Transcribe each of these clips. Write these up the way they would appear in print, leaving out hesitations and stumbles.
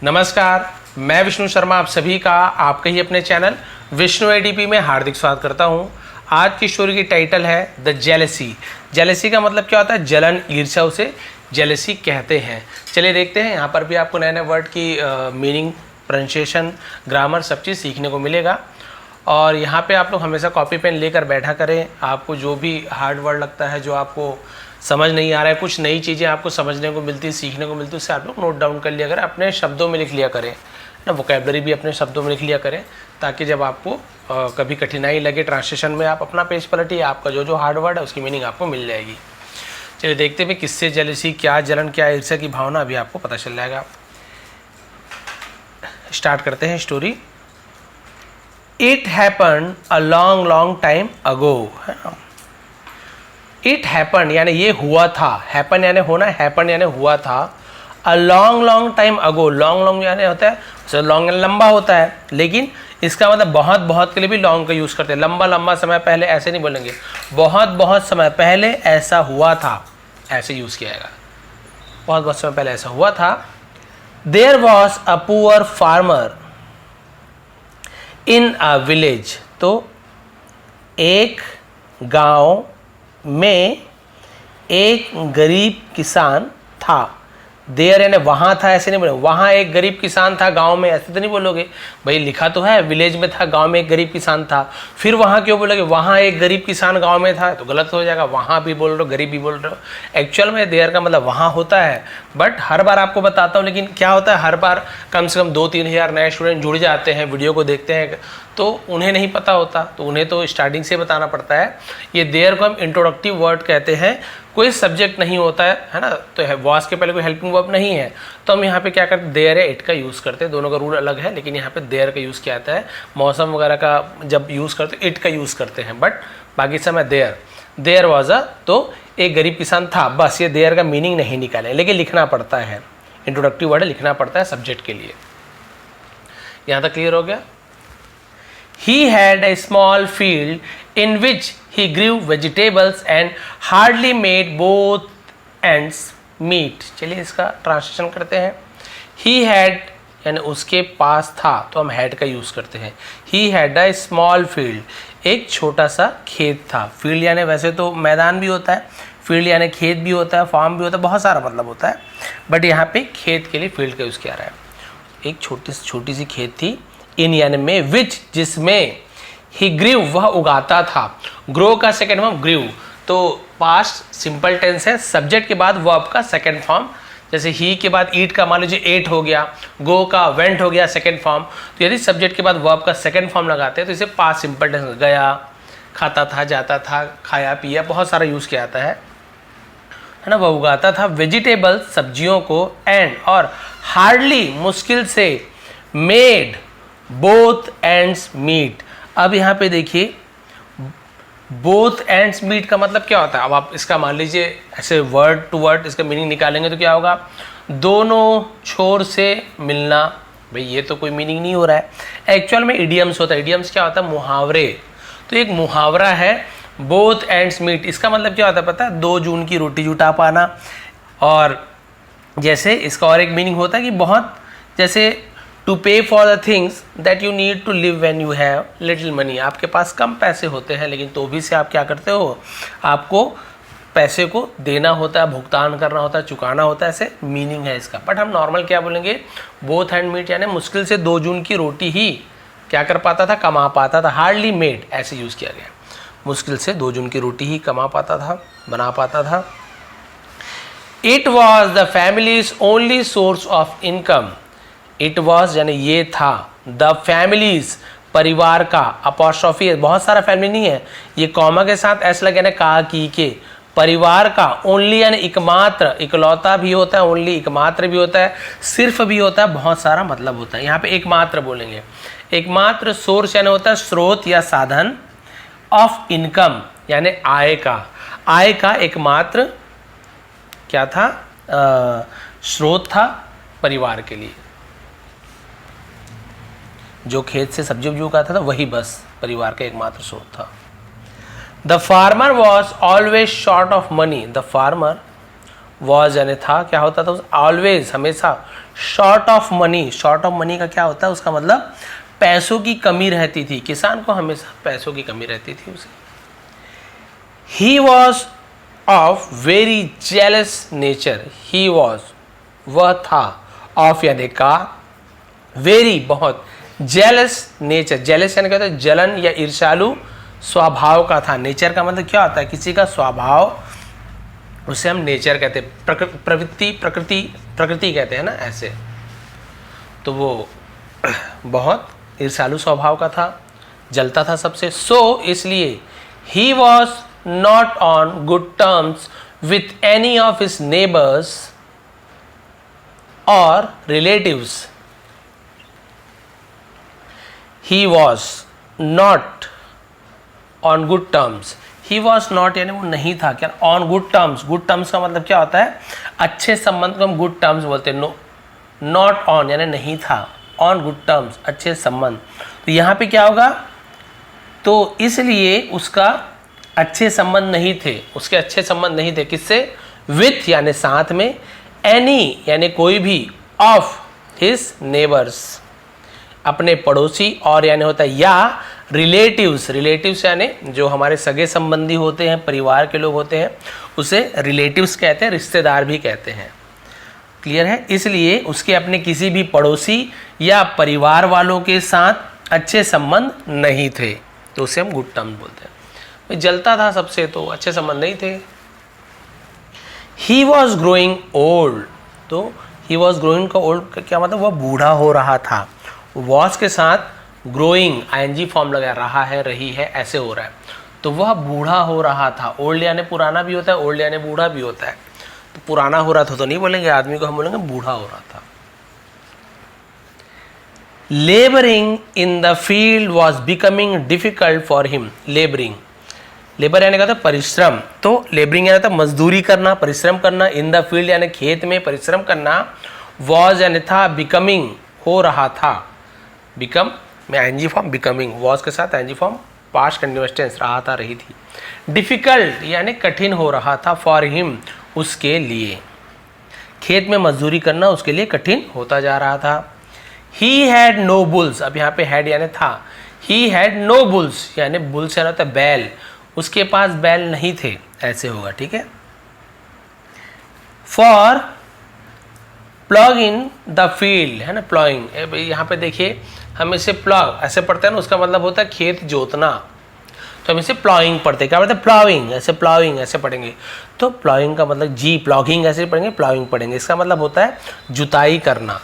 नमस्कार, मैं विष्णु शर्मा आप सभी का आपके ही अपने चैनल विष्णु एडीपी में हार्दिक स्वागत करता हूं। आज की स्टोरी की टाइटल है द जेलेसी। जेलेसी का मतलब क्या होता है? जलन, ईर्ष्या, उसे जेलेसी कहते हैं। चलिए देखते हैं, यहाँ पर भी आपको नए नए वर्ड की मीनिंग, प्रोनाउंसिएशन, ग्रामर सब चीज़ सीखने को मिलेगा। और यहाँ पे आप लोग हमेशा कॉपी पेन लेकर बैठा करें। आपको जो भी हार्ड वर्ड लगता है, जो आपको समझ नहीं आ रहा है, कुछ नई चीज़ें आपको समझने को मिलती है, सीखने को मिलती है, उससे आप लोग नोट डाउन कर लिया करें, अपने शब्दों में लिख लिया करें ना, वोकैबलरी भी अपने शब्दों में लिख लिया करें, ताकि जब आपको कभी कठिनाई लगे ट्रांसलेशन में, आप अपना पेज पलटिए, आपका जो जो हार्ड वर्ड है उसकी मीनिंग आपको मिल जाएगी। चलिए देखते हैं किससे जेलसी, क्या जलन, क्या ईर्ष्या की भावना, अभी आपको पता चल जाएगा। स्टार्ट करते हैं story. It happen a long long time ago. It happen यानी ये हुआ था, हैपन यानी होना, हैपन यानी हुआ था। A long long time ago, long long यानी होता है उसे लॉन्ग लंबा होता है, लेकिन इसका मतलब बहुत बहुत के लिए भी लॉन्ग का यूज़ करते हैं। लंबा लंबा समय पहले ऐसे नहीं बोलेंगे, बहुत बहुत समय पहले ऐसा हुआ था, ऐसे यूज़ किया जाएगा। बहुत बहुत समय पहले ऐसा हुआ था। There was a poor farmer in a village. तो एक गांव में एक गरीब किसान था। देयर यानी वहाँ था, ऐसे नहीं बोले वहाँ एक गरीब किसान था गांव में, ऐसे तो नहीं बोलोगे भाई। लिखा तो है विलेज में था, गांव में एक गरीब किसान था, फिर वहाँ क्यों बोलोगे वहाँ एक गरीब किसान गांव में था? तो गलत हो जाएगा, वहाँ भी बोल रहे हो, गरीब भी बोल रहे हो। एक्चुअल में देयर का मतलब वहाँ होता है, बट हर बार आपको बताता हूँ। लेकिन क्या होता है, हर बार कम से कम 2-3 हज़ार नए स्टूडेंट जुड़ जाते हैं, वीडियो को देखते हैं, तो उन्हें नहीं पता होता, तो उन्हें तो स्टार्टिंग से बताना पड़ता है। ये देयर को हम इंट्रोडक्टिव वर्ड कहते हैं। कोई सब्जेक्ट नहीं होता है ना, तो है वॉज के पहले कोई हेल्पिंग वर्ब नहीं है, तो हम यहाँ पे क्या करते हैं, देयर या इट का यूज़ करते हैं। दोनों का रूल अलग है, लेकिन यहाँ पे देयर का यूज़ किया जाता है। मौसम वगैरह का जब यूज़ करते हैं इट का यूज़ करते हैं, बट बाकी समय देयर। देयर वॉज अ, तो एक गरीब किसान था, बस ये देयर का मीनिंग नहीं निकाले, लेकिन लिखना पड़ता है। इंट्रोडक्टिव वर्ड लिखना पड़ता है सब्जेक्ट के लिए। यहाँ तक क्लियर हो गया? He had a small field in which he grew vegetables and hardly made both ends meet. चलिए इसका ट्रांसलेशन करते हैं। He had यानी उसके पास था, तो हम had का यूज़ करते हैं। He had a small field, एक छोटा सा खेत था। फील्ड यानी वैसे तो मैदान भी होता है, फील्ड यानी खेत भी होता है, फार्म भी होता है, बहुत सारा मतलब होता है, बट यहाँ पे खेत के लिए फील्ड का यूज़ किया रहा है। एक छोटी सी खेत थी, इन यानी में, विच जिसमें, ही ग्रीव वह उगाता था। ग्रो का सेकेंड फॉर्म ग्रीव, तो पास्ट सिंपल टेंस है, सब्जेक्ट के बाद वर्ब का सेकेंड फॉर्म। जैसे ही के बाद ईट का मान लीजिए एट हो गया, गो का वेंट हो गया सेकेंड फॉर्म। तो यदि सब्जेक्ट के बाद वर्ब का सेकेंड फॉर्म लगाते हैं तो इसे पास्ट सिंपल टेंस, गया, खाता था, जाता था, खाया पिया, बहुत सारा यूज़ किया जाता है ना। वह उगाता था वेजिटेबल सब्जियों को, एंड और हार्डली मुश्किल से, मेड बोथ एंड्स मीट। अब यहाँ पे देखिए बोथ एंड्स मीट का मतलब क्या होता है। अब आप इसका मान लीजिए ऐसे वर्ड टू वर्ड इसका मीनिंग निकालेंगे तो क्या होगा, दोनों छोर से मिलना। भाई ये तो कोई मीनिंग नहीं हो रहा है। एक्चुअल में इडियम्स होता है। इडियम्स क्या होता है? मुहावरे। तो एक मुहावरा है बोथ एंड्स मीट, इसका मतलब क्या होता है पता है? 2 जून की रोटी जुटा पाना। और जैसे इसका और एक मीनिंग होता है कि बहुत, जैसे to pay for the things that you need to live when you have little money. आपके पास कम पैसे होते हैं, लेकिन तो भी से आप क्या करते हो, आपको पैसे को देना होता है, भुगतान करना होता है, चुकाना होता है, ऐसे मीनिंग है इसका। बट हम नॉर्मल क्या बोलेंगे, बोथ हैंड मीट यानी मुश्किल से 2 जून की रोटी ही क्या कर पाता था, कमा पाता था। हार्डली मेड ऐसे यूज़ किया गया, मुश्किल से 2 जून की रोटी ही कमा पाता था, बना पाता था। It was the families only source of income. It was यानी ये था, द फैमिलीज परिवार का, अपॉस्ट्रोफी है, बहुत सारा फैमिली नहीं है, ये कॉमा के साथ ऐसा लगे ना, का की के, परिवार का, ओनली यानी एकमात्र, इकलौता भी होता है, ओनली एकमात्र भी होता है, सिर्फ भी होता है, बहुत सारा मतलब होता है। यहाँ पे एकमात्र बोलेंगे। एकमात्र सोर्स यानी होता है स्रोत या साधन, ऑफ इनकम यानी आय का, आय का एकमात्र क्या था, स्रोत था परिवार के लिए। जो खेत से सब्जी उगाता था वही बस परिवार का एकमात्र स्रोत था। The farmer was always short of money. The farmer was यानी था, क्या होता था, ऑलवेज हमेशा short of money. Short of money का क्या होता है, उसका मतलब पैसों की कमी रहती थी, किसान को हमेशा पैसों की कमी रहती थी उसे। He was of very jealous nature, he was वह था, ऑफ यानी का, वेरी बहुत, जेलस नेचर, जेलस यानी क्या होता है, जलन या ईर्ष्यालु स्वभाव का था। नेचर का मतलब क्या होता है, किसी का स्वभाव, उसे हम नेचर कहते हैं, प्रवृत्ति, प्रकृति कहते हैं ना, ऐसे। तो वो बहुत ईर्ष्यालु स्वभाव का था, जलता था सबसे। सो इसलिए he was not on good terms with any of his neighbours और relatives. He was not on good terms, he was not यानी वो नहीं था, क्या, on good terms. Good terms का मतलब क्या होता है, अच्छे संबंध को हम गुड टर्म्स बोलते हैं। नो, नॉट ऑन यानी नहीं था, ऑन गुड टर्म्स अच्छे संबंध। तो यहाँ पे क्या होगा, तो इसलिए उसका अच्छे संबंध नहीं थे, उसके अच्छे संबंध नहीं थे, किससे, विथ यानी साथ में, एनी यानी कोई भी, ऑफ हिज नेबर्स अपने पड़ोसी, और यानी होता है या रिलेटिव्स। रिलेटिव्स यानी जो हमारे सगे संबंधी होते हैं, परिवार के लोग होते हैं, उसे रिलेटिव्स कहते हैं, रिश्तेदार भी कहते हैं। क्लियर है। इसलिए उसके अपने किसी भी पड़ोसी या परिवार वालों के साथ अच्छे संबंध नहीं थे, तो उसे हम गुड टर्म्स बोलते हैं। जलता था सबसे, तो अच्छे संबंध नहीं थे। ही वॉज ग्रोइंग ओल्ड, तो ही वॉज ग्रोइंग का ओल्ड क्या मतलब, वह बूढ़ा हो रहा था। वॉज के साथ ग्रोइंग आईएनजी फॉर्म लगा, रहा है, रही है, ऐसे हो रहा है, तो वह बूढ़ा हो रहा था। ओल्ड यानी पुराना भी होता है, ओल्ड यानी बूढ़ा भी होता है। तो पुराना हो रहा था तो नहीं बोलेंगे आदमी को, हम बोलेंगे बूढ़ा हो रहा था। Labouring in the field was becoming difficult for him. Labouring, labour यानी कहता है परिश्रम, तो लेबरिंग यानी था मजदूरी करना, परिश्रम करना। इन द फील्ड यानी खेत में परिश्रम करना। वॉज यानी था, बिकमिंग हो रहा था, बिकम में आईएनजी फॉर्म, बिकमिंग वॉज के साथ ING form, past continuous tense, रहा था, रही थी। डिफिकल्ट यानी कठिन हो रहा था, फॉर हिम उसके लिए, खेत में मजदूरी करना उसके लिए कठिन होता जा रहा था। ही हैड नो बुल्स, अब यहाँ पे हैड यानी था, ही हैड नो बुल्स यानी बुल्स यानी होता है बैल, उसके पास बैल नहीं थे, ऐसे होगा, ठीक है। For plough in the field है ना, प्लॉइंग, यहाँ पे देखिए हम इसे प्लॉग ऐसे पढ़ते हैं ना, उसका मतलब होता है खेत जोतना, तो हम इसे प्लॉइंग पढ़ते हैं। क्या पढ़ते हैं, प्लॉविंग, ऐसे प्लॉविंग ऐसे पढ़ेंगे। तो प्लॉइंग का मतलब जी, प्लॉगिंग ऐसे पढ़ेंगे, प्लॉविंग पढ़ेंगे, इसका मतलब होता है जुताई करना।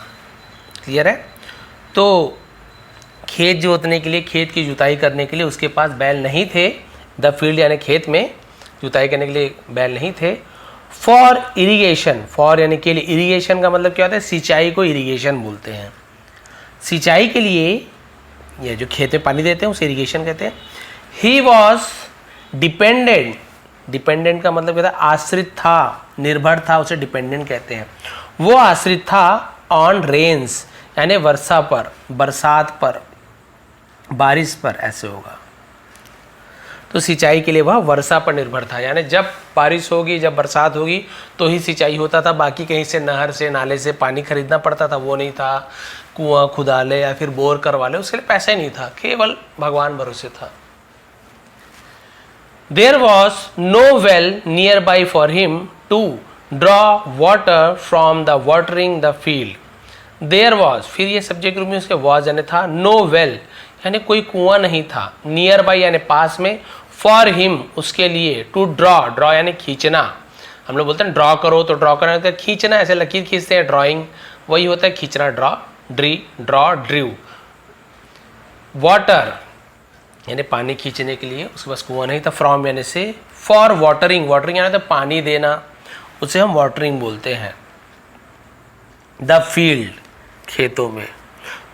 क्लियर है। तो खेत जोतने के लिए, खेत की जुताई करने के लिए उसके पास बैल नहीं थे। द फील्ड यानी खेत में जुताई करने के लिए बैल नहीं थे। फॉर इरिगेशन, फॉर यानी के लिए, इरिगेशन का मतलब क्या होता है, सिंचाई को इरिगेशन बोलते हैं। सिंचाई के लिए ये जो खेत में पानी देते हैं उसे इरिगेशन कहते हैं। ही वॉज डिपेंडेंट, डिपेंडेंट का मतलब क्या था, आश्रित था, निर्भर था, उसे डिपेंडेंट कहते हैं। वो आश्रित था ऑन रेन्स यानी वर्षा पर, बरसात पर, बारिश पर, ऐसे होगा। तो सिंचाई के लिए वह वर्षा पर निर्भर था, यानी जब बारिश होगी, जब बरसात होगी तो ही सिंचाई होता था, बाकी कहीं से नहर से, नाले से पानी खरीदना पड़ता था, वो नहीं था। कुआं खुदा ले या फिर बोर करवा ले, उसके लिए पैसा ही नहीं था, केवल भगवान भरोसे था। There was no well nearby for him to draw water from the watering the field. There was, फिर ये सब्जेक्ट रूप में उसके वॉज यानी था, नो वेल यानी कोई कुआं नहीं था, नियर बाई यानी पास में, फॉर हिम उसके लिए, टू ड्रॉ, ड्रॉ यानी खींचना। हम लोग बोलते हैं ड्रॉ करो, तो ड्रॉ करना होता है खींचना, ऐसे लकीर खींचते हैं, ड्राइंग, वही होता है खींचना, ड्रॉ, ड्रॉ, ड्रू। वाटर यानी पानी खींचने के लिए उसके पास कुआं नहीं था। फ्रॉम यानी से, फॉर वाटरिंग, वाटरिंग यानी तो पानी देना, उसे हम वाटरिंग बोलते हैं। द फील्ड खेतों में,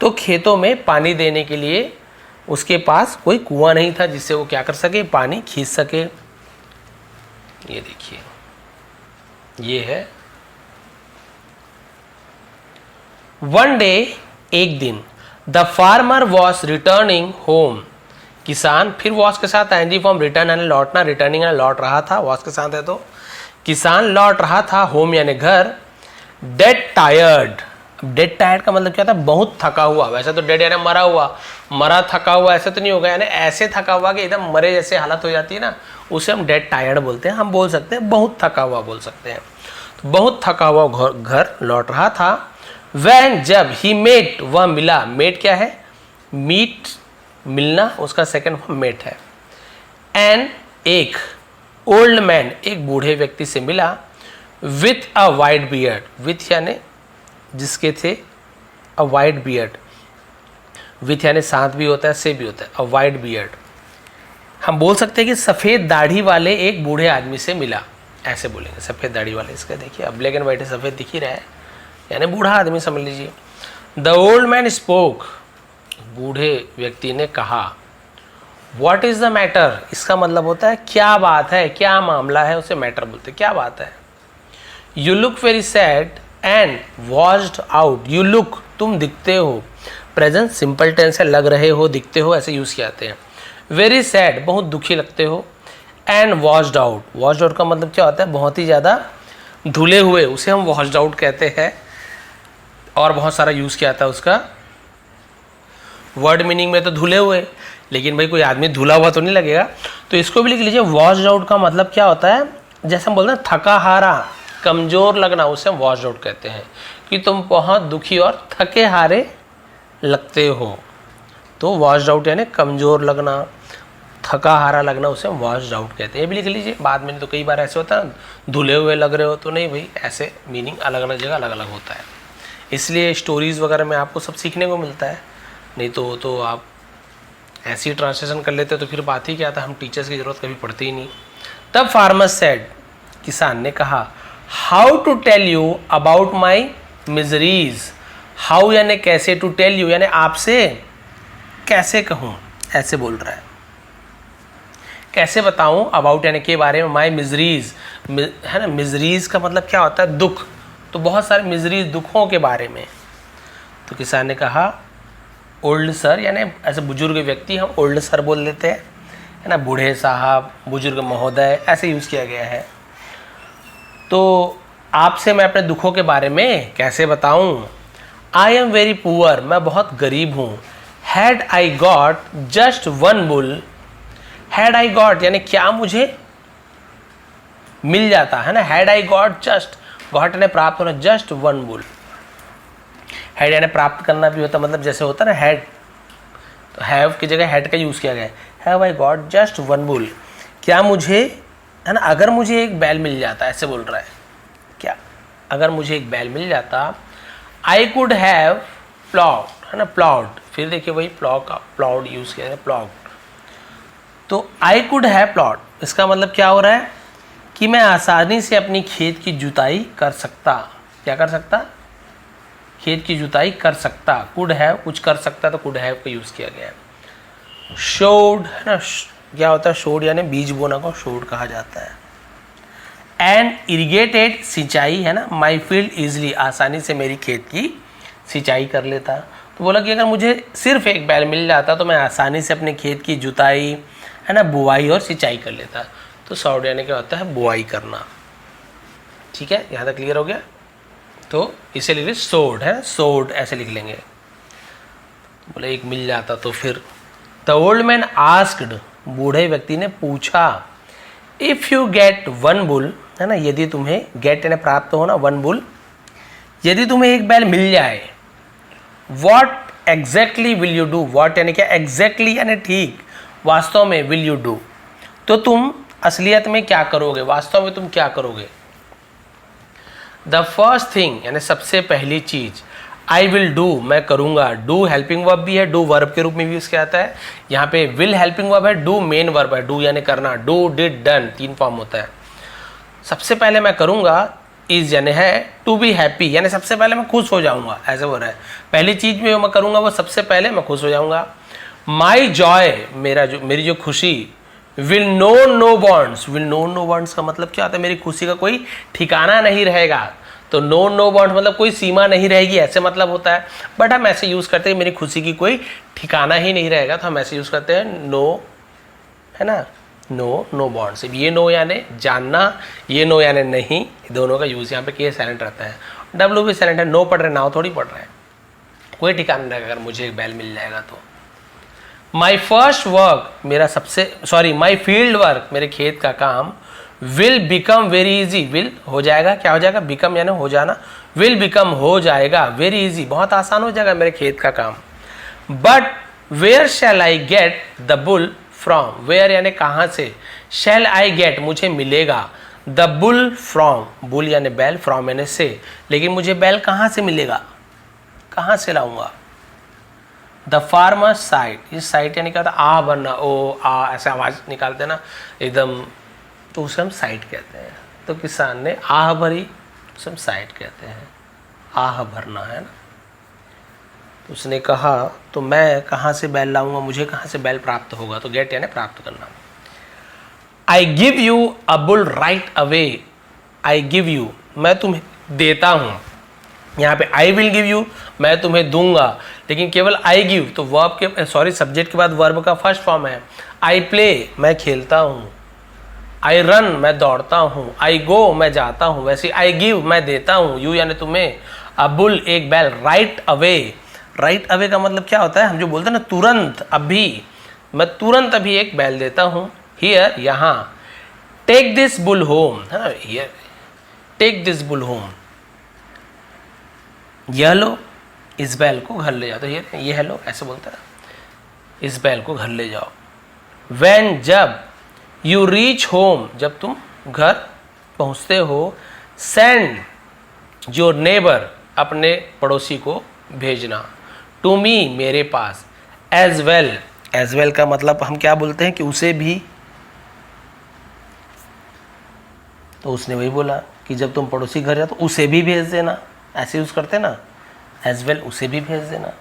तो खेतों में पानी देने के लिए उसके पास कोई कुआं नहीं था जिससे वो क्या कर सके, पानी खींच सके। ये देखिए, ये है। वन डे, एक दिन, the farmer was returning home, किसान, फिर वॉज के साथ आईएनजी फॉर्म, रिटर्न यानी लौटना, रिटर्निंग यानी लौट रहा था, वॉज के साथ है तो किसान लौट रहा था होम यानी घर, डेड टायर्ड। डेड टायर्ड का मतलब क्या था, बहुत थका हुआ। वैसे तो डेड यानी मरा हुआ, मरा थका हुआ ऐसे तो नहीं होगा, यानी ऐसे थका हुआ कि एकदम मरे जैसे हालत हो जाती है ना, उसे हम डेड टायर्ड बोलते हैं। हम बोल सकते हैं बहुत थका हुआ बोल सकते हैं। तो बहुत थका हुआ घर लौट रहा था। वैन जब, ही मेट वह मिला। मेट क्या है, मीट मिलना, उसका सेकंड फॉर्म मेट है। एंड एक ओल्ड मैन एक बूढ़े व्यक्ति से मिला, with a white beard. With यानी जिसके थे, अ वाइट बियर्ड। विथ यानी साथ भी होता है, से भी होता है, अ वाइट बियर्ड। हम बोल सकते हैं कि सफ़ेद दाढ़ी वाले एक बूढ़े आदमी से मिला, ऐसे बोलेंगे सफ़ेद दाढ़ी वाले। इसका देखिए अब ब्लैक एंड वाइट है, सफ़ेद दिख ही रहा है, यानी बूढ़ा आदमी समझ लीजिए। द ओल्ड मैन स्पोक, बूढ़े व्यक्ति ने कहा। व्हाट इज़ द मैटर, इसका मतलब होता है क्या बात है, क्या मामला है, उसे मैटर बोलते हैं, क्या बात है। You look very sad and washed out. You look, तुम दिखते हो, प्रेजेंट सिंपल टेंस है, लग रहे हो, दिखते हो, ऐसे यूज़ किए जाते हैं। वेरी सैड, बहुत दुखी लगते हो। And washed out, washed out का मतलब क्या होता है, बहुत ही ज़्यादा धुले हुए, उसे हम वॉश्ड आउट कहते हैं। और बहुत सारा यूज़ किया जाता है उसका, वर्ड मीनिंग में तो धुले हुए, लेकिन भाई कोई आदमी धुला हुआ तो नहीं लगेगा, तो इसको भी लिख लीजिए। वॉश्ड आउट का मतलब क्या होता है, जैसे हम बोलते हैं थका हारा, कमज़ोर लगना, उसे हम वॉश्ड आउट कहते हैं, कि तुम बहुत दुखी और थके हारे लगते हो। तो वॉश्ड आउट यानी कमज़ोर लगना, थका हारा लगना, उसे हम वॉश्ड आउट कहते हैं। ये भी लिख लीजिए। बाद में तो कई बार ऐसे होता है धुले हुए लग रहे हो, तो नहीं भाई, ऐसे मीनिंग अलग अलग जगह अलग अलग होता है, इसलिए स्टोरीज़ वगैरह में आपको सब सीखने को मिलता है। नहीं तो आप ऐसे ही ट्रांसलेशन कर लेते तो फिर बात ही क्या था, हम टीचर्स की ज़रूरत कभी पड़ती ही नहीं। तब फार्मर सेड, किसान ने कहा, how to tell you about my miseries. How यानी कैसे, टू टेल यू यानी आपसे कैसे कहूँ, ऐसे बोल रहा है, कैसे बताऊँ, अबाउट यानी के बारे में, माई मिजरीज है ना, मिजरीज का मतलब क्या होता है, दुख, तो बहुत सारे मिजरीज, दुखों के बारे में। तो किसान ने कहा, ओल्ड सर यानी ऐसे बुजुर्ग व्यक्ति हम ओल्ड सर बोल देते हैं, है ना, बूढ़े साहब, बुजुर्ग महोदय, ऐसे यूज़ किया गया है। तो आपसे मैं अपने दुखों के बारे में कैसे बताऊं। आई एम वेरी पुअर, मैं बहुत गरीब हूँ। Had I got just one bull, had I got यानी क्या मुझे मिल जाता है ना, had I got just, got यानी प्राप्त होना, जस्ट वन बुल। हैड यानी प्राप्त करना भी होता, मतलब जैसे होता है ना हैड, तो हैव की जगह हैड का यूज़ किया गया है। Have I got just one bull, क्या मुझे, है ना, अगर मुझे एक बैल मिल जाता, ऐसे बोल रहा है, क्या अगर मुझे एक बैल मिल जाता। आई कुड हैव प्लॉड, है ना, प्लॉड, फिर देखिए वही प्लॉ का प्लॉड यूज़ किया है, प्लॉड। तो आई कुड हैव प्लॉड, इसका मतलब क्या हो रहा है कि मैं आसानी से अपनी खेत की जुताई कर सकता। क्या कर सकता, खेत की जुताई कर सकता। कुड हैव कुछ कर सकता, तो कुड हैव का यूज़ किया गया है। शोड, है ना, क्या होता है, शोड यानी बीज बोना को शोड कहा जाता है। एंड इरिगेटेड, सिंचाई, है ना, माई फील्ड ईजिली, आसानी से मेरी खेत की सिंचाई कर लेता। तो बोला कि अगर मुझे सिर्फ एक बैल मिल जाता तो मैं आसानी से अपने खेत की जुताई, है ना, बुआई और सिंचाई कर लेता। तो सॉर्ड यानी क्या होता है, बुआई करना। ठीक है, यहाँ तक क्लियर हो गया। तो इसे लिख लीजिए सोड, है सोड, ऐसे लिख लेंगे। बोले एक मिल जाता तो फिर। द ओल्ड मैन आस्क्ड, बूढ़े व्यक्ति ने पूछा, if you get one bull, है ना, यदि तुम्हें, गेट यानी प्राप्त होना, वन बुल, यदि तुम्हें एक बैल मिल जाए, what exactly will you do. What यानी क्या, एग्जैक्टली यानी ठीक, वास्तव में, विल यू डू, तो तुम असलियत में क्या करोगे, वास्तव में तुम क्या करोगे। द फर्स्ट थिंग यानी सबसे पहली चीज, आई विल डू, मैं करूँगा। डू हेल्पिंग वर्ब भी है, डू वर्ब के रूप में भी यूज़ किया जाता है। यहाँ पे विल हेल्पिंग वर्ब है, डू मेन वर्ब है, डू यानी करना, डू डिड डन, 3 फॉर्म होता है। सबसे पहले मैं करूँगा, इज यानी है, टू बी हैप्पी यानी सबसे पहले मैं खुश हो जाऊँगा, ऐसे हो रहा है। पहली चीज़ में मैं करूँगा वो सबसे पहले मैं खुश हो जाऊँगा। माई जॉय, मेरी जो खुशी, will no no bonds, will no no bonds का मतलब क्या होता है, मेरी खुशी का कोई ठिकाना नहीं रहेगा। तो नो नो बॉन्ड मतलब कोई सीमा नहीं रहेगी, ऐसे मतलब होता है। बट हम ऐसे यूज़ करते हैं, मेरी खुशी की कोई ठिकाना ही नहीं रहेगा, तो हम ऐसे यूज़ करते हैं नो, है ना, नो, नो बॉन्ड। सिर्फ ये नो यानी जानना, ये नो यानी नहीं, दोनों का यूज यहाँ पे के साइलेंट रहता है। डब्ल्यू भी साइलेंट है, नो पढ़ रहे नाव थोड़ी पढ़ रहे हैं, कोई ठिकाना नहीं रहेगा अगर मुझे एक बैल मिल जाएगा तो। माई फर्स्ट वर्क, मेरा माई फील्ड वर्क, मेरे खेत का काम, will become very easy, will हो जाएगा, क्या हो जाएगा, बिकम यानी हो जाना, विल बिकम हो जाएगा, वेरी इजी बहुत आसान हो जाएगा मेरे खेत का काम। But where shall I get the bull from, where यानी कहाँ से, शैल आई गेट मुझे मिलेगा, द बुल फ्रॉम, बुल यानी बैल, फ्रॉम यानी से, लेकिन मुझे बैल कहाँ से मिलेगा, कहाँ से लाऊंगा। द फार्मर साइट, इस साइट यानी क्या होता है, आ बनना, ओ आ ऐसे आवाज़ निकालते ना एकदम, तो उसे हम साइट कहते हैं। तो किसान ने आह भरी, उसे हम साइट कहते हैं, आह भरना है ना। तो उसने कहा तो मैं कहाँ से बैल लाऊंगा, मुझे कहाँ से बैल प्राप्त होगा, तो गेट यानी प्राप्त करना। I give you a bull right away, I give you मैं तुम्हें देता हूँ, यहाँ पे आई विल गिव यू मैं तुम्हें दूंगा, लेकिन केवल आई गिव तो वर्ब के सब्जेक्ट के बाद वर्ब का फर्स्ट फॉर्म है। आई प्ले मैं खेलता हूँ, आई रन मैं दौड़ता हूँ, आई गो मैं जाता हूँ, वैसे आई गिव मैं देता हूँ, यू यानी तुम्हें, अ बुल एक बैल, राइट अवे, राइट अवे का मतलब क्या होता है, हम जो बोलते हैं ना तुरंत अभी, मैं तुरंत अभी एक बैल देता हूँ। हियर यहाँ, टेक दिस बुल होम है ना, here take this bull home, यह लो इस बैल को घर ले जाओ, तो ये लो ऐसे बोलता है, इस बैल को घर ले जाओ। व्हेन जब, यू रीच होम जब तुम घर पहुंचते हो, सेंड योर नेबर अपने पड़ोसी को भेजना, टू मी मेरे पास, एज वेल का मतलब हम क्या बोलते हैं कि उसे भी, तो उसने वही बोला कि जब तुम पड़ोसी घर जाओ तो उसे भी भेज देना, ऐसे यूज करते ना, एज वेल उसे भी भेज देना।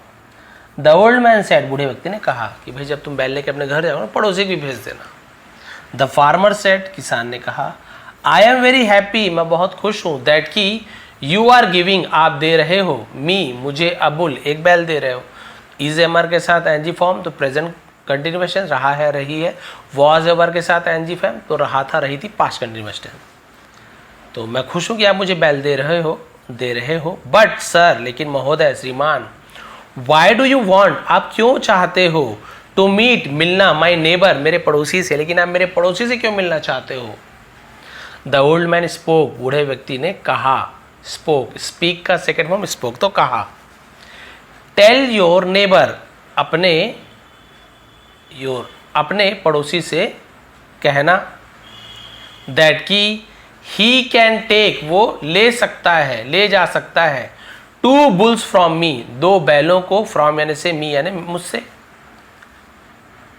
द ओल्ड मैन सेड, बूढ़े व्यक्ति ने कहा कि भाई जब तुम बैल लेके अपने घर जाओ ना पड़ोसी भी भेज देना। द फार्मर सेड, किसान ने कहा, आई एम वेरी हैप्पी मैं बहुत खुश हूँ, दैट कि यू आर गिविंग आप दे रहे हो, मी मुझे, अबुल एक बैल दे रहे हो। इज एमर के साथ एनजी फॉर्म तो प्रेजेंट कंटिन्यूएशन, रहा है रही है। वॉज एवर के साथ एनजी फॉर्म तो रहा था रही थी पास्ट कंटिन्यूएशन। तो मैं खुश हूँ कि आप मुझे बैल दे रहे हो। बट सर, लेकिन महोदय, श्रीमान, वाई डू यू वॉन्ट आप क्यों चाहते हो, टू मीट मिलना, माई नेबर मेरे पड़ोसी से, लेकिन आप मेरे पड़ोसी से क्यों मिलना चाहते हो। द ओल्ड मैन स्पोक, बूढ़े व्यक्ति ने कहा, स्पोक स्पीक का सेकेंड फॉर्म स्पोक तो कहा। टेल योर नेबर अपने पड़ोसी से कहना, दैट की ही कैन टेक वो ले सकता है, ले जा सकता है, टू बुल्स फ्रॉम मी दो बैलों को, फ्रॉम यानी से, मी यानी मुझसे।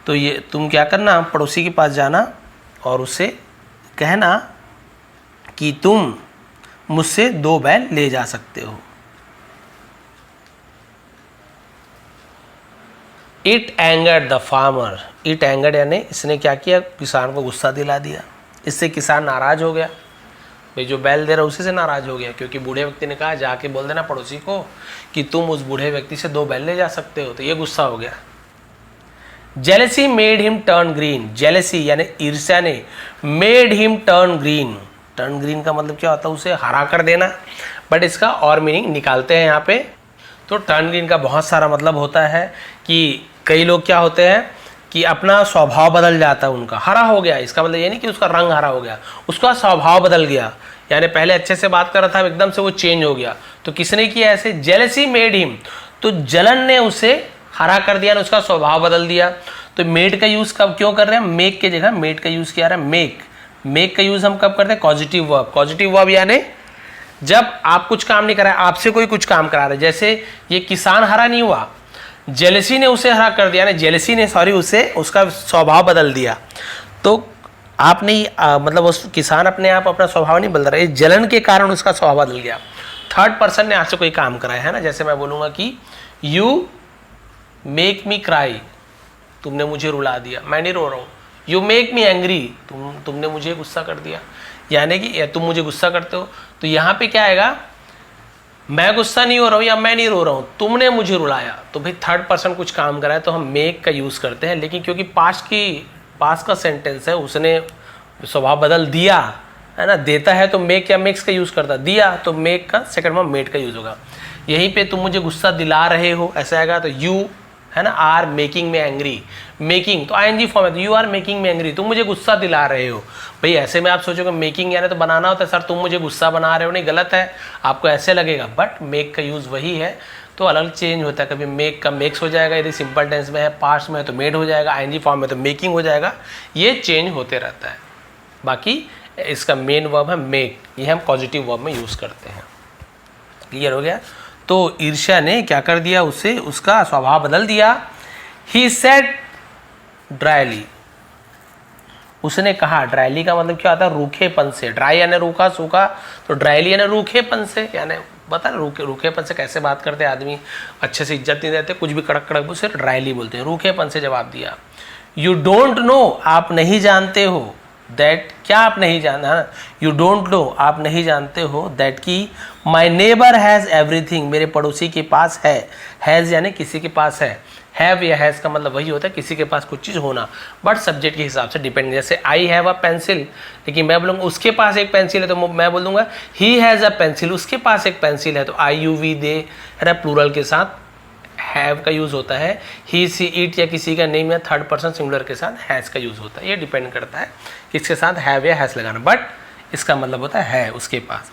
तो ये तुम क्या करना, पड़ोसी के पास जाना और उसे कहना कि तुम मुझसे दो बैल ले जा सकते हो। It angered the farmer, it angered यानी इसने क्या किया, किसान को गुस्सा दिला दिया। इससे किसान नाराज हो गया, भाई जो बैल दे रहा उसी से नाराज हो गया, क्योंकि बूढ़े व्यक्ति ने कहा जाके बोल देना पड़ोसी को कि तुम उस बूढ़े व्यक्ति से दो बैल ले जा सकते हो, तो ये गुस्सा हो गया। Jealousy made him turn green, jealousy यानी ईर्ष्या ने, made him turn green, turn green का मतलब क्या होता है, उसे हरा कर देना, बट इसका और मीनिंग निकालते हैं यहाँ पे। तो टर्न ग्रीन का बहुत सारा मतलब होता है कि कई लोग क्या होते हैं कि अपना स्वभाव बदल जाता है उनका, हरा हो गया, इसका मतलब ये नहीं कि उसका रंग हरा हो गया, उसका स्वभाव बदल गया, यानी पहले अच्छे से बात कर रहा था एकदम से वो चेंज हो गया। तो किसने किया ऐसे, जेलेसी मेड हिम, तो जलन ने उसे हरा कर दिया, उसका स्वभाव बदल दिया। तो मेड का यूज कब क्यों कर रहे हैं, मेक के जगह मेड का यूज किया रहा है, मेक का यूज हम कब करते हैं, पॉजिटिव वर्ब। पॉजिटिव वर्ब यानी जब आप कुछ काम नहीं कर रहे, आपसे कोई कुछ काम करा रहे, जैसे ये किसान हरा नहीं हुआ, जेलेसी ने उसे हरा कर दिया, जेलेसी ने उसे उसका स्वभाव बदल दिया। तो आपने मतलब उस किसान अपने आप अपना स्वभाव नहीं बदल रहा है, जलन के कारण उसका स्वभाव बदल गया। थर्ड पर्सन ने आपसे कोई काम कराया है ना, जैसे मैं बोलूँगा कि यू मेक मी क्राई, तुमने मुझे रुला दिया, मैं नहीं रो रहा हूँ। यू मेक मी एंग्री, तुमने मुझे गुस्सा कर दिया, यानी कि तुम मुझे गुस्सा करते हो। तो यहाँ पे क्या आएगा, मैं गुस्सा नहीं हो रहा हूँ या मैं नहीं रो रहा हूँ, तुमने मुझे रुलाया। तो भाई थर्ड पर्सन कुछ काम कराए तो हम मेक का यूज़ करते हैं, लेकिन क्योंकि पास्ट की पास का सेंटेंस है, उसने स्वभाव बदल दिया, है ना। देता है तो मेक या मेक्स का यूज़ करता, दिया तो मेक का सेकंड फॉर्म मेड का यूज़ होगा। यहीं पे तुम मुझे गुस्सा दिला रहे हो ऐसा आएगा तो यू, है ना, आर मेकिंग में एंग्री, मेकिंग तो आईएनजी फॉर्म है, तो यू आर मेकिंग में एंग्री, तुम मुझे गुस्सा दिला रहे हो। भाई ऐसे में आप सोचोगे मेकिंग यानी तो बनाना होता है, सर तुम मुझे गुस्सा बना रहे हो, नहीं गलत है, आपको ऐसे लगेगा, बट मेक का यूज़ वही है, तो अलग चेंज होता है। कभी मेक का मेक्स हो जाएगा, यदि सिंपल टेंस में है, पास्ट में है तो मेड हो जाएगा, आईएनजी फॉर्म में तो मेकिंग हो जाएगा, ये चेंज होते रहता है। बाकी इसका मेन वर्ब है मेक, ये हम पॉजिटिव वर्ब में यूज़ करते हैं। क्लियर हो गया। तो ईर्ष्या ने क्या कर दिया, उसे उसका स्वभाव बदल दिया। ही सेड ड्राइली, उसने कहा, ड्राइली का मतलब क्या होता है, रूखेपन से, ड्राई यानी रूखा सूखा, तो ड्राइली यानी रूखेपन से, यानी बता रूखेपन से कैसे बात करते हैं आदमी, अच्छे से इज्जत नहीं देते, कुछ भी कड़क कड़क उसे ड्राइली बोलते हैं, रूखेपन से जवाब दिया। यू डोंट नो, आप नहीं जानते हो, दैट क्या आप नहीं जानना, यू डोंट नो आप नहीं जानते हो, दैट की माई नेबर हैज़ एवरीथिंग, मेरे पड़ोसी के पास है, हैज़ यानी किसी के पास है, हैव या हैज़ का मतलब वही होता है किसी के पास कुछ चीज़ होना, बट सब्जेक्ट के हिसाब से डिपेंड। जैसे आई हैव अ पेंसिल, लेकिन मैं बोलूँगा उसके पास एक पेंसिल है तो मैं बोल दूंगा ही हैज़ अ पेंसिल, उसके पास एक पेंसिल है, तो आई यू वी दे है प्लूरल के साथ हैव का यूज़ होता है, ही सी इट या किसी का नेम या थर्ड पर्सन सिंगुलर के साथ हैज़ का यूज़ होता है, ये डिपेंड करता है किसके साथ हैव या हैज़ लगाना, बट इसका मतलब होता है उसके पास,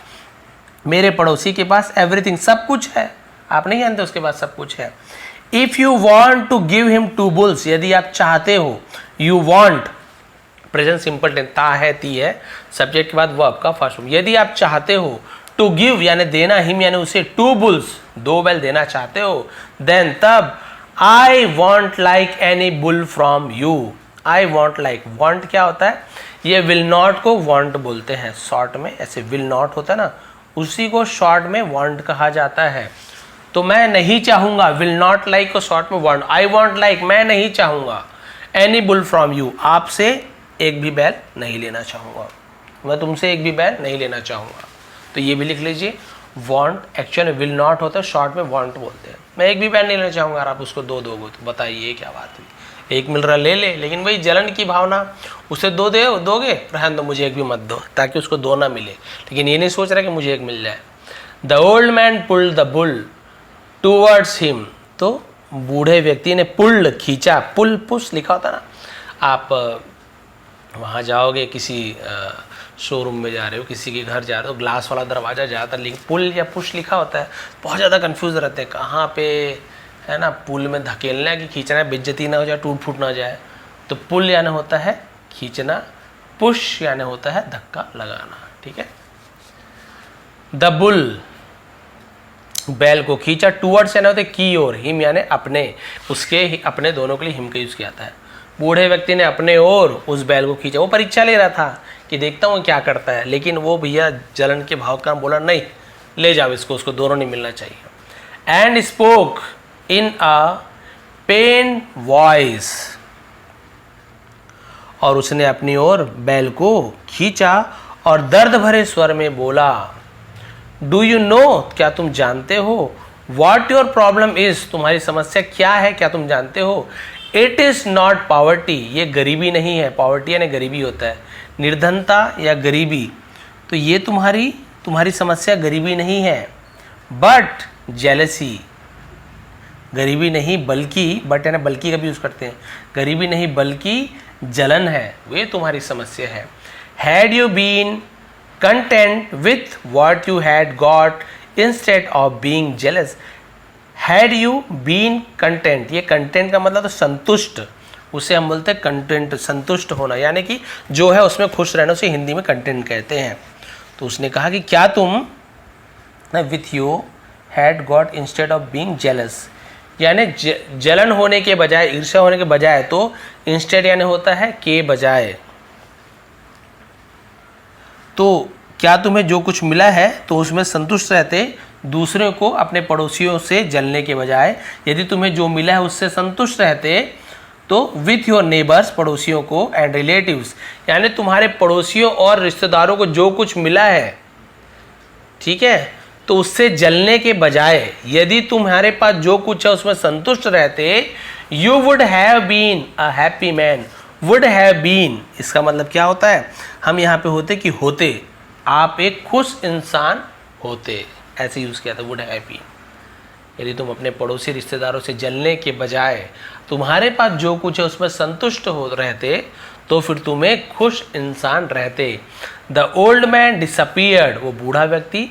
मेरे पड़ोसी के पास एवरीथिंग सब कुछ है, आप नहीं जानते उसके पास सब कुछ है। If you want to give him 2 bulls, यदि आप चाहते हो, you want present simple tense, ता है ती है, सब्जेक्ट के बाद वर्ब का फर्स्ट फॉर्म, यदि आप चाहते हो, टू गिव यानी देना, हिम यानी उसे, 2 बुल्स 2 बैल देना चाहते हो, देन तब I want like any bull from you, I want like, want क्या होता है, ये विल नॉट को वॉन्ट बोलते हैं शॉर्ट में, ऐसे विल नॉट होता है ना, उसी को शॉर्ट में वॉन्ट कहा जाता है। तो मैं नहीं चाहूंगा, विल नॉट लाइक को शॉर्ट में वॉन्ट, आई वॉन्ट लाइक मैं नहीं चाहूंगा, एनी बुल फ्रॉम यू आपसे एक भी बैल नहीं लेना चाहूंगा, मैं तुमसे एक भी बैल नहीं लेना चाहूंगा, तो ये भी लिख लीजिए। वॉन्ट एक्चुअल विल नॉट होता है, शॉर्ट में वॉन्ट बोलते हैं, मैं एक भी बैल नहीं लेना चाहूंगा, और आप उसको दो दोगे तो बताइए क्या बात हुई, एक मिल रहा ले ले, लेकिन वही जलन की भावना, उसे दोगे रहन दो, मुझे एक भी मत दो, ताकि उसको दो ना मिले, लेकिन ये नहीं सोच रहा कि मुझे एक मिल जाए। The old man pulled the bull towards him, तो बूढ़े व्यक्ति ने पुल्ड खींचा, पुल पुश लिखा होता ना, आप वहाँ जाओगे किसी शोरूम में जा रहे हो, किसी के घर जा रहे हो, ग्लास वाला दरवाज़ा ज़्यादातर लेकिन पुल या पुश लिखा होता है, बहुत ज़्यादा कंफ्यूज रहते हैं कहाँ पे, है ना, पुल में धकेलना है कि खींचना है, बेइज्जती ना हो जाए, टूट फूट ना जाए, तो पुल यानी होता है खींचना, पुश यानी होता है धक्का लगाना, ठीक है। द बुल बैल को खींचा, टूवर्ड्स यानी होता है की ओर, हिम यानी अपने, उसके अपने दोनों के लिए हिम का यूज़ किया जाता है। बूढ़े व्यक्ति ने अपने ओर उस बैल को खींचा, वो परीक्षा ले रहा था कि देखता हूँ क्या करता है, लेकिन वो भैया जलन के भाव का बोला नहीं ले जाओ इसको, उसको दोनों नहीं मिलना चाहिए। And spoke in a pain voice, और उसने अपनी ओर बैल को खींचा और दर्द भरे स्वर में बोला, डू यू नो क्या तुम जानते हो, वॉट योर प्रॉब्लम इज तुम्हारी समस्या क्या है, क्या तुम जानते हो, इट इज़ नॉट पॉवर्टी ये गरीबी नहीं है, पॉवर्टी यानी गरीबी होता है, निर्धनता या गरीबी, तो ये तुम्हारी समस्या गरीबी नहीं है, बट जेलसी, गरीबी नहीं बल्कि, बट यानी बल्कि का भी यूज़ करते हैं, गरीबी नहीं बल्कि जलन है, वे तुम्हारी समस्या है। Had you been content with what you had got instead of being jealous, had you been content, ये कंटेंट का मतलब तो संतुष्ट, उसे हम बोलते हैं कंटेंट, संतुष्ट होना, यानी कि जो है उसमें खुश रहना, उसे हिंदी में कंटेंट कहते हैं। तो उसने कहा कि क्या तुम with you had got instead of being jealous, यानी जलन होने के बजाय, ईर्ष्या होने के बजाय, तो इंस्टेड यानी होता है के बजाय, तो क्या तुम्हें जो कुछ मिला है तो उसमें संतुष्ट रहते, दूसरे को अपने पड़ोसियों से जलने के बजाय, यदि तुम्हें जो मिला है उससे संतुष्ट रहते, तो विथ योर नेबर्स पड़ोसियों को, एंड रिलेटिव्स यानी तुम्हारे पड़ोसियों और रिश्तेदारों को जो कुछ मिला है, ठीक है, तो उससे जलने के बजाय यदि तुम्हारे पास जो कुछ है उसमें संतुष्ट रहते, you would have been a happy man, would have been, इसका मतलब क्या होता है, हम यहाँ पे होते कि होते, आप एक खुश इंसान होते, ऐसे यूज़ किया था वुड हैव बीन। यदि तुम अपने पड़ोसी रिश्तेदारों से जलने के बजाय तुम्हारे पास जो कुछ है उसमें संतुष्ट हो रहते तो फिर तुम एक खुश इंसान रहते। द ओल्ड मैन डिसअपियर्ड, वो बूढ़ा व्यक्ति,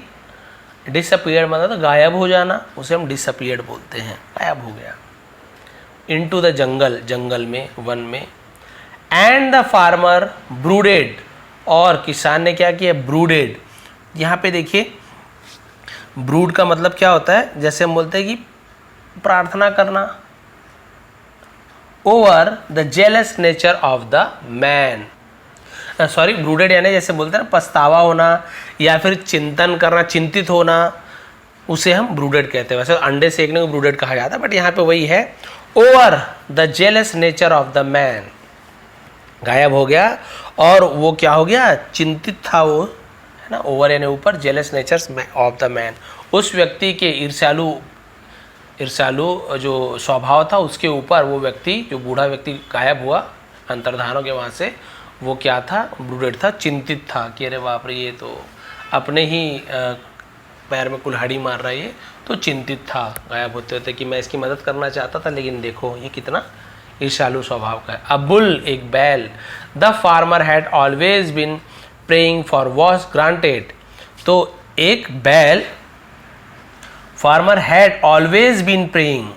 डिसअपियर्ड मतलब गायब हो जाना, उसे हम डिसअपियर्ड बोलते हैं, गायब हो गया। इनटू द जंगल, जंगल में, वन में। एंड द फार्मर ब्रूडेड, और किसान ने क्या किया, ब्रूडेड। यहाँ पे देखिए ब्रूड का मतलब क्या होता है, जैसे हम बोलते हैं कि प्रार्थना करना। Over the jealous nature of the man, sorry brooded यानी जैसे बोलते हैं ना पछतावा होना या फिर चिंतन करना, चिंतित होना, उसे हम ब्रूडेड कहते हैं। वैसे अंडे सेकने को ब्रूडेड कहा जाता है, बट यहाँ पे वही है। Over the jealous nature of the man, गायब हो गया और वो क्या हो गया, चिंतित था वो, है ना। ओवर यानी ऊपर, jealous natures of the man, उस व्यक्ति के ईर्ष्यालु जो स्वभाव था उसके ऊपर वो व्यक्ति, जो बूढ़ा व्यक्ति गायब हुआ अंतर्धानों के वहाँ से, वो क्या था, ब्रूडेड था, चिंतित था कि अरे बाप रे ये तो अपने ही पैर में कुल्हाड़ी मार रहा है, ये तो चिंतित था गायब होते होते कि मैं इसकी मदद करना चाहता था लेकिन देखो ये कितना ईर्ष्यालु स्वभाव का है। अ बुल, एक बैल। The farmer had always been praying for was granted, तो एक बैल, farmer had always been praying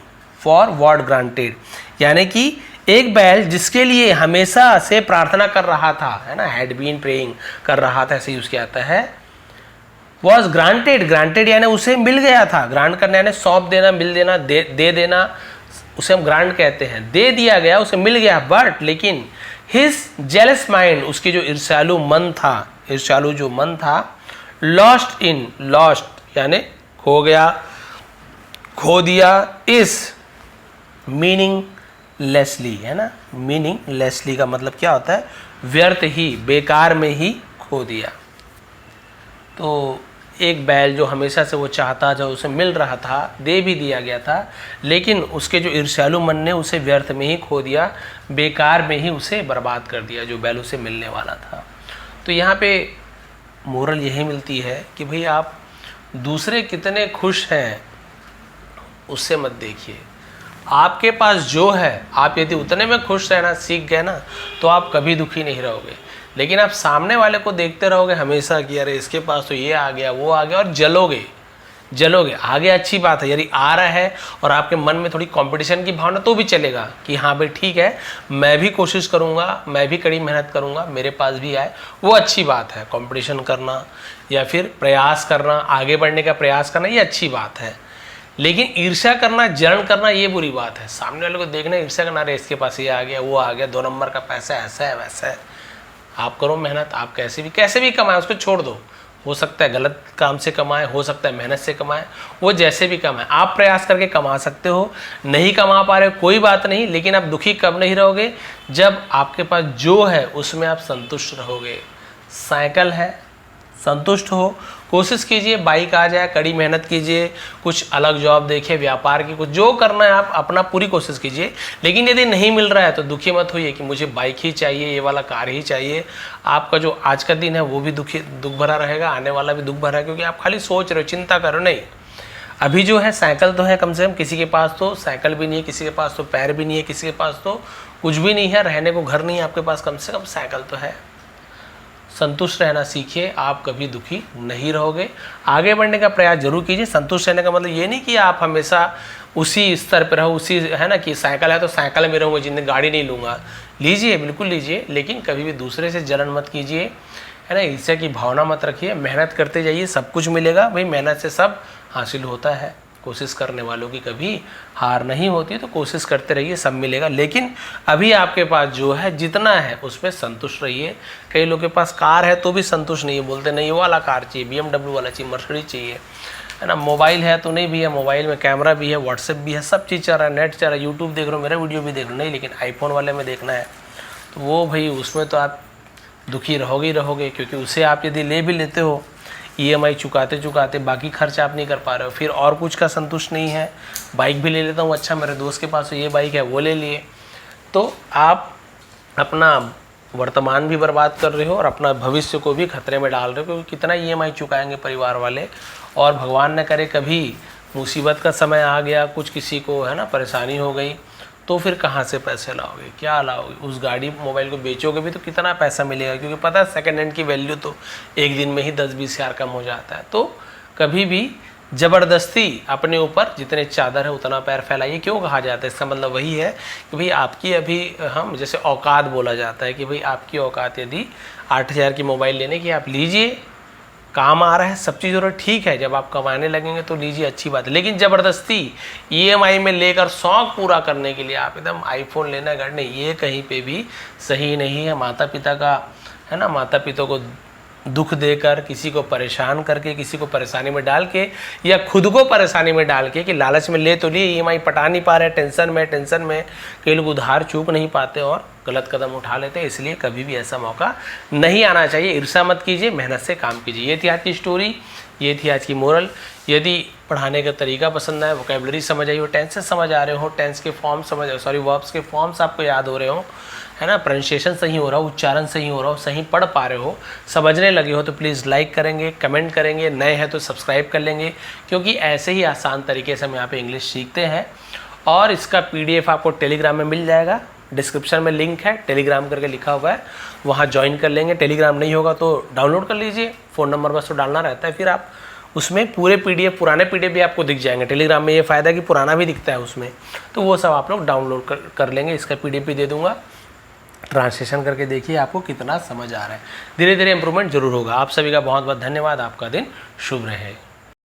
for what granted, यानी कि एक बैल जिसके लिए हमेशा से प्रार्थना कर रहा था, है ना, हैड बीन प्रेइंग कर रहा था, ऐसे यूज किया जाता है। वॉज ग्रांटेड, ग्रांटेड यानी उसे मिल गया था, ग्रांट करना यानी सौंप देना, मिल देना, दे देना, उसे हम ग्रांट कहते हैं, दे दिया गया, उसे मिल गया। बट लेकिन हिज जेलस माइंड, उसकी जो ईर्ष्यालु मन था, ईर्ष्यालु जो मन था, लॉस्ट इन, लॉस्ट यानी खो गया, खो दिया, इस मीनिंगलेसली, है ना, मीनिंगलेसली का मतलब क्या होता है, व्यर्थ ही, बेकार में ही खो दिया। तो एक बैल जो हमेशा से वो चाहता, जो उसे मिल रहा था, दे भी दिया गया था, लेकिन उसके जो ईर्ष्यालु मन ने उसे व्यर्थ में ही खो दिया, बेकार में ही उसे बर्बाद कर दिया जो बैल उसे मिलने वाला था। तो यहाँ पे मोरल यही मिलती है कि भाई आप दूसरे कितने खुश हैं उससे मत देखिए, आपके पास जो है आप यदि उतने में खुश रहना सीख गए ना तो आप कभी दुखी नहीं रहोगे। लेकिन आप सामने वाले को देखते रहोगे हमेशा कि अरे इसके पास तो ये आ गया, वो आ गया, और जलोगे। आगे अच्छी बात है, यदि आ रहा है और आपके मन में थोड़ी कंपटीशन की भावना तो भी चलेगा कि हाँ भाई ठीक है, मैं भी कोशिश करूँगा, मैं भी कड़ी मेहनत करूँगा, मेरे पास भी आए, वो अच्छी बात है। कंपटीशन करना या फिर प्रयास करना, आगे बढ़ने का प्रयास करना, ये अच्छी बात है। लेकिन ईर्ष्या करना, जलन करना, ये बुरी बात है। सामने वाले को देखना, ईर्ष्या करना, अरे इसके पास ये आ गया, वो आ गया, 2 नंबर का पैसा, ऐसा है वैसा है। आप करो मेहनत, आप कैसे भी कमाएं, उसको छोड़ दो। हो सकता है गलत काम से कमाएं, हो सकता है मेहनत से कमाएं, वो जैसे भी कमाएं, आप प्रयास करके कमा सकते हो। नहीं कमा पा रहे हो कोई बात नहीं, लेकिन आप दुखी कब नहीं रहोगे, जब आपके पास जो है उसमें आप संतुष्ट रहोगे। साइकिल है, संतुष्ट हो, कोशिश कीजिए, बाइक आ जाए, कड़ी मेहनत कीजिए, कुछ अलग जॉब देखिए, व्यापार की, कुछ जो करना है आप अपना पूरी कोशिश कीजिए। लेकिन यदि नहीं मिल रहा है तो दुखी मत होइए कि मुझे बाइक ही चाहिए, ये वाला कार ही चाहिए। आपका जो आज का दिन है वो भी दुख भरा रहेगा, आने वाला भी दुख भरा है, क्योंकि आप खाली सोच रहे हो, चिंता करो नहीं। अभी जो है साइकिल तो है, कम से कम किसी के पास तो साइकिल भी नहीं है, किसी के पास तो पैर भी नहीं है, किसी के पास तो कुछ भी नहीं है, रहने को घर नहीं है आपके पास, कम से कम साइकिल तो है। संतुष्ट रहना सीखिए, आप कभी दुखी नहीं रहोगे। आगे बढ़ने का प्रयास जरूर कीजिए। संतुष्ट रहने का मतलब ये नहीं कि आप हमेशा उसी स्तर पर रहो, उसी, है ना, कि साइकिल है तो साइकिल में रहूँगा, जिंदगी गाड़ी नहीं लूँगा। लीजिए, बिल्कुल लीजिए, लेकिन कभी भी दूसरे से जलन मत कीजिए, है ना, ईर्ष्या की भावना मत रखिए। मेहनत करते जाइए, सब कुछ मिलेगा भाई, मेहनत से सब हासिल होता है। कोशिश करने वालों की कभी हार नहीं होती, तो कोशिश करते रहिए, सब मिलेगा। लेकिन अभी आपके पास जो है, जितना है उसमें संतुष्ट रहिए। कई लोगों के पास कार है तो भी संतुष्ट नहीं है, बोलते नहीं वो वाला कार चाहिए, BMW वाला चाहिए, मर्सिडीज चाहिए, है ना। मोबाइल है तो नहीं भी है, मोबाइल में कैमरा भी है, व्हाट्सएप भी है, सब चीज़ चल रहा है, नेट चल रहा है, यूट्यूब देख रहे हो, मेरा वीडियो भी देख लो, नहीं, लेकिन आईफोन वाले में देखना है तो वो भाई उसमें तो आप दुखी रहोगे ही रहोगे, क्योंकि उसे आप यदि ले भी लेते हो, EMI चुकाते चुकाते बाकी खर्च आप नहीं कर पा रहे हो, फिर और कुछ का संतुष्ट नहीं है। बाइक भी ले लेता हूँ, अच्छा मेरे दोस्त के पास ये बाइक है, वो ले लिए, तो आप अपना वर्तमान भी बर्बाद कर रहे हो और अपना भविष्य को भी खतरे में डाल रहे हो, क्योंकि कितना ईएमआई चुकाएंगे परिवार वाले। और भगवान न करे कभी मुसीबत का समय आ गया, कुछ किसी को है ना परेशानी हो गई, तो फिर कहाँ से पैसे लाओगे, क्या लाओगे? उस गाड़ी मोबाइल को बेचोगे भी तो कितना पैसा मिलेगा, क्योंकि पता है सेकेंड हैंड की वैल्यू तो एक दिन में ही 10-20 हज़ार कम हो जाता है। तो कभी भी ज़बरदस्ती अपने ऊपर जितने चादर है उतना पैर फैलाइए। क्यों कहा जाता है? इसका मतलब वही है कि भाई आपकी अभी हम जैसे औकात बोला जाता है कि भाई आपकी औकात यदि 8,000 की मोबाइल लेने की, आप लीजिए, काम आ रहा है, सब चीज़ हो रहा है, ठीक है। जब आप कमाने लगेंगे तो लीजिए, अच्छी बात है। लेकिन ज़बरदस्ती ईएमआई में लेकर शौक पूरा करने के लिए आप एकदम आईफोन लेना घर नहीं, ये कहीं पे भी सही नहीं है। माता पिता का है ना, माता पिता को दुख देकर, किसी को परेशान करके, किसी को परेशानी में डाल के, या खुद को परेशानी में डाल के कि लालच में ले तो लिए, ईएमआई पटा नहीं पा रहे, टेंशन में कई लोग उधार चूक नहीं पाते और गलत कदम उठा लेते हैं। इसलिए कभी भी ऐसा मौका नहीं आना चाहिए। ईर्ष्या मत कीजिए, मेहनत से काम कीजिए। ये थी आज की स्टोरी, ये थी आज की मोरल। यदि पढ़ाने का तरीका पसंद आए, वोकेबलरी समझ आई हो, टेंसेस समझ आ रहे हो, टेंस के फॉर्म वर्ब्स के फॉर्म्स आपको याद हो रहे हो, है ना, प्रोनाउंसिएशन सही हो रहा हो, उच्चारण सही हो रहा हो, सही पढ़ पा रहे हो, समझने लगे हो, तो प्लीज़ लाइक करेंगे, कमेंट करेंगे, नए हैं तो सब्सक्राइब कर लेंगे, क्योंकि ऐसे ही आसान तरीके से हम यहाँ पे इंग्लिश सीखते हैं। और इसका PDF आपको टेलीग्राम में मिल जाएगा, डिस्क्रिप्शन में लिंक है, टेलीग्राम करके लिखा हुआ है, वहाँ ज्वाइन कर लेंगे। टेलीग्राम नहीं होगा तो डाउनलोड कर लीजिए, फ़ोन नंबर बस तो डालना रहता है, फिर आप उसमें पूरे PDF, पुराने PDF भी आपको दिख जाएंगे। टेलीग्राम में ये फ़ायदा है कि पुराना भी दिखता है उसमें, तो वो सब आप लोग डाउनलोड कर लेंगे। इसका PDF भी दे दूँगा, ट्रांसलेशन करके देखिए आपको कितना समझ आ रहा है। धीरे धीरे इंप्रूवमेंट जरूर होगा। आप सभी का बहुत बहुत धन्यवाद। आपका दिन शुभ रहे।